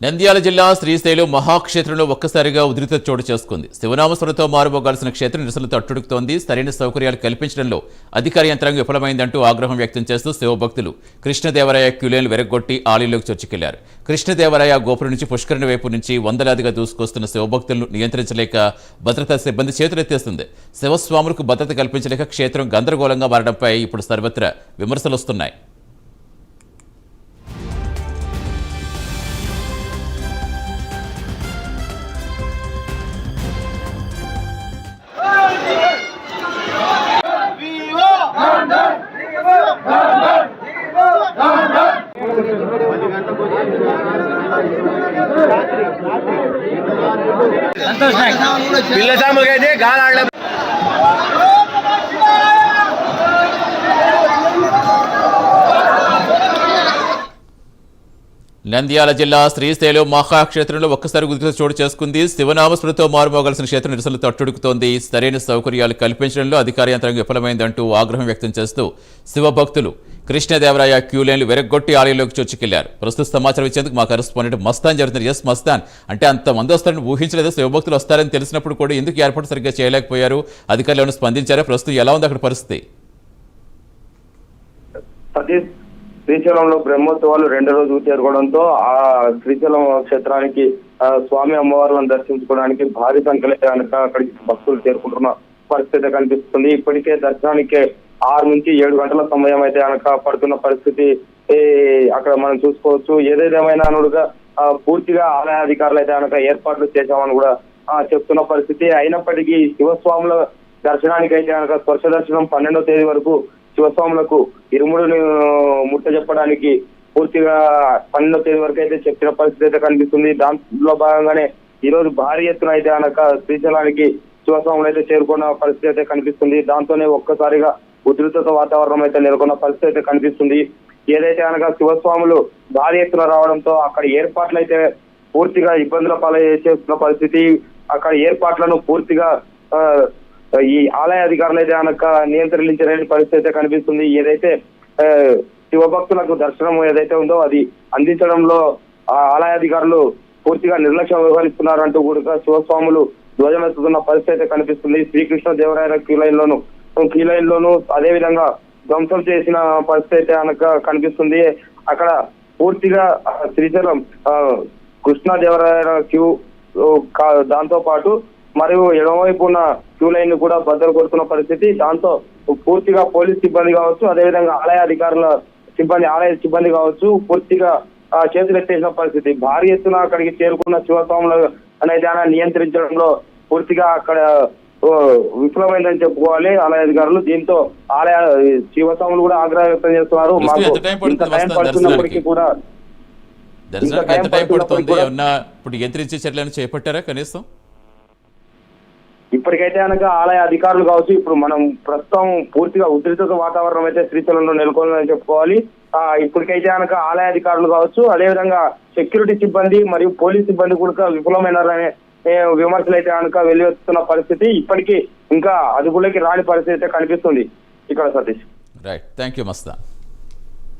నంద్యాల జిల్లా శ్రీశైలం మహాక్షేత్రంలో ఒక్కసారిగా ఉధృత చోటు చేసుకుంది. శివనామస్మరణతో మారుమోగాల్సిన క్షేత్రం నిరసనలతో అట్టుడుకుతోంది. సరైన సౌకర్యాలు కల్పించడంలో అధికార యంత్రాంగం విఫలమైందంటూ ఆగ్రహం వ్యక్తం చేస్తూ శివభక్తులు కృష్ణదేవరాయ క్యూలైన్లు వెరగొట్టి ఆలయంలోకి చొచ్చుకెళ్లారు. కృష్ణదేవరాయ గోపురం నుంచి పుష్కరిణి వైపు నుంచి వందలాదిగా దూసుకొస్తున్న శివభక్తులను నియంత్రించలేక భద్రతా సిబ్బంది చేతులెత్తేస్తుంది. శివస్వాములకు భద్రత కల్పించలేక క్షేత్రం గందరగోళంగా మారడంపై ఇప్పుడు సర్వత్రా విమర్శలు వస్తున్నాయి. పిల్లసాములకైతే గాలి ఆడలేదు. నంద్యాల జిల్లా శ్రీశైలం మహాక్షేత్రంలో ఒక్కసారి ఉధృత చోటు చేసుకుంది. శివనామస్మృతితో మారుమోగాల్సిన క్షేత్రం నిరసనలతో అట్టుడుకుతోంది. సరైన సౌకర్యాలు కల్పించడంలో అధికార యంత్రాంగం విఫలమైందంటూ ఆగ్రహం వ్యక్తం చేస్తూ శివభక్తులు కృష్ణదేవరాయ క్యూలైన్లు వెరగొట్టి ఆలయంలోకి చొచ్చుకెళ్లారు. ప్రస్తుత సమాచారం ఇచ్చేందుకు మా కరెస్పాండెంట్ మస్తాన్ జరుగుతుంది. ఎస్ మస్తాన్, అంటే అంత మంది వస్తారని ఊహించలేదు. శివభక్తులు వస్తారని తెలిసినప్పుడు కూడా ఎందుకు ఏర్పాటు సరిగ్గా చేయలేకపోయారు? అధికారులు ఏమైనా స్పందించారా? ప్రస్తుతం ఎలా ఉంది అక్కడ పరిస్థితి? శ్రీశైలంలో బ్రహ్మోత్సవాలు 2వ రోజుకు చేరుకోవడంతో ఆ శ్రీశైలం క్షేత్రానికి స్వామి అమ్మవార్లను దర్శించుకోవడానికి భారీ సంఖ్యలో అక్కడికి భక్తులు చేరుకుంటున్న పరిస్థితి కనిపిస్తుంది. ఇప్పటికే దర్శనానికి 6 నుంచి 7 గంటల సమయం అయితే పడుతున్న పరిస్థితి అక్కడ మనం చూసుకోవచ్చు. ఏదేమైనా అనుడుగా పూర్తిగా ఆలయ అధికారులు అయితే ఏర్పాట్లు చేశామని కూడా చెప్తున్న పరిస్థితి. అయినప్పటికీ శివస్వాముల దర్శనానికి అయితే స్పర్శ దర్శనం 12వ తేదీ వరకు శివస్వాములకు ఇరుముడిని ముట్ట చెప్పడానికి పూర్తిగా 12వ తేదీ వరకు అయితే చెప్పిన పరిస్థితి అయితే కనిపిస్తుంది. దాంట్లో భాగంగానే ఈ రోజు భారీ ఎత్తున అయితే శ్రీశైలానికి శివస్వాములు అయితే చేరుకున్న పరిస్థితి అయితే కనిపిస్తుంది. దాంతోనే ఒక్కసారిగా ఉధృత వాతావరణం అయితే నెలకొన్న పరిస్థితి అయితే కనిపిస్తుంది. ఏదైతే శివస్వాములు భారీ ఎత్తున రావడంతో అక్కడ ఏర్పాట్లు అయితే పూర్తిగా ఇబ్బందుల పాలయ్యేస్తున్న పరిస్థితి. అక్కడ ఏర్పాట్లను పూర్తిగా ఈ ఆలయ అధికారులు అయితే నియంత్రించలేని పరిస్థితి అయితే కనిపిస్తుంది. ఏదైతే శివభక్తులకు దర్శనం ఏదైతే ఉందో అది అందించడంలో ఆలయ అధికారులు పూర్తిగా నిర్లక్ష్యం వ్యవహరిస్తున్నారు అంటూ కూడా శివస్వాములు ధ్వజమెత్తుతున్న పరిస్థితి అయితే కనిపిస్తుంది. శ్రీకృష్ణ దేవరాయ క్యూలైన్లోను అదే విధంగా ధ్వంసం చేసిన పరిస్థితి అయితే కనిపిస్తుంది. అక్కడ పూర్తిగా శ్రీశైలం కృష్ణదేవరాయ క్యూ దాంతో పాటు మరియు ఎడమవైపు ఉన్న క్యూ లైన్ కూడా బద్దలు కొడుతున్న పరిస్థితి. దాంతో పూర్తిగా పోలీస్ సిబ్బంది కావచ్చు, అదేవిధంగా ఆలయ అధికారుల ఆలయ సిబ్బంది కావచ్చు పూర్తిగా చేతులెత్తేసిన పరిస్థితి. భారీ ఎత్తున అక్కడికి చేరుకున్న శివస్వాములు అనేది నియంత్రించడంలో పూర్తిగా అక్కడ విఫలమైందని చెప్పుకోవాలి ఆలయ అధికారులు. దీంతో ఆలయ శివస్వాములు కూడా ఆగ్రహం వ్యక్తం చేస్తున్నారు. మాకు ఇంత టైం పడుతున్నప్పటికీ కూడా ఇప్పుడు యంత్రించే చర్యలను చేపట్టారా కనీసం? ఇప్పటికైతే ఆలయ అధికారులు కావచ్చు, ఇప్పుడు మనం ప్రస్తుతం పూర్తిగా ఉధృత వాతావరణం అయితే శ్రీశైలంలో నెలకొందని చెప్పుకోవాలి. ఇప్పటికైతే ఆలయ అధికారులు కావచ్చు, అదేవిధంగా సెక్యూరిటీ సిబ్బంది మరియు పోలీస్ సిబ్బంది కూడా విఫలమైనారనే విమర్శలు అయితే వెల్లువెత్తుతున్న పరిస్థితి. ఇప్పటికీ ఇంకా అదుపులోకి రాని పరిస్థితి అయితే కనిపిస్తుంది ఇక్కడ. Satish, right, thank you Mastan.